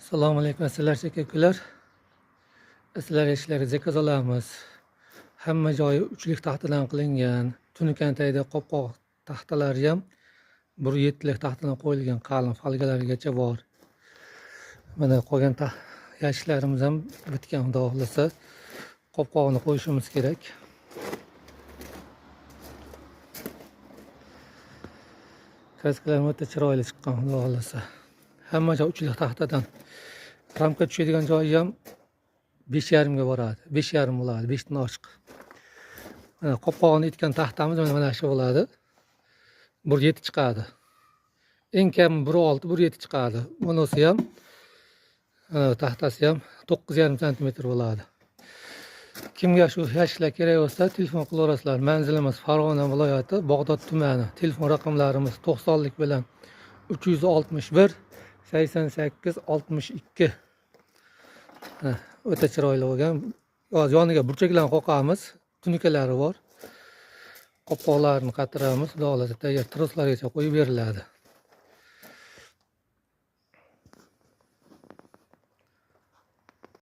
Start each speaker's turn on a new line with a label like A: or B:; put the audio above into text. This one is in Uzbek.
A: Assalomu alaykum sizlar shekillar. Sizlar eshiklaringizga ko'zolamiz. Hamma joyi uchlik taxtadan qilingan. Tunukantaydagi qopqoq taxtalari ham 1.7 lik taxtadan qo'yilgan qalin folgalargacha bor. Mana qolgan yashiklarimiz ham bitgan, xudo xohlasa. Qopqog'ini qo'yishimiz kerak. Kaskalar o'ta chiroyli chiqqan, xudo xohlasa. Hamma joy uchlik taxtadan. Ramka tushadigan joyi ham 5,5 ga boradi. 5,5 bo'ladi, 5 dan oshiq. Mana qopqog'ini itgan taxtamiz mana shu bo'ladi. 1.7 chiqadi. Eng kam 1.6, 1.7 chiqadi. Bunisi ham taxtasi ham 9,5 cm bo'ladi. Kimga shu yashiklar kerak bo'lsa, telefon qilaverasizlar. Manzilimiz Farg'ona viloyati, Bog'dod tumani. Telefon raqamlarimiz 90lik bilan 361 88 62. O'ta chiroyli bo'lgan. Yoniga burchaklarni qo'yamiz. Tunukalari bor. Qopqoqlarni qatiramiz. Xudo xolasa tayyor troslargacha qo'yib beriladi.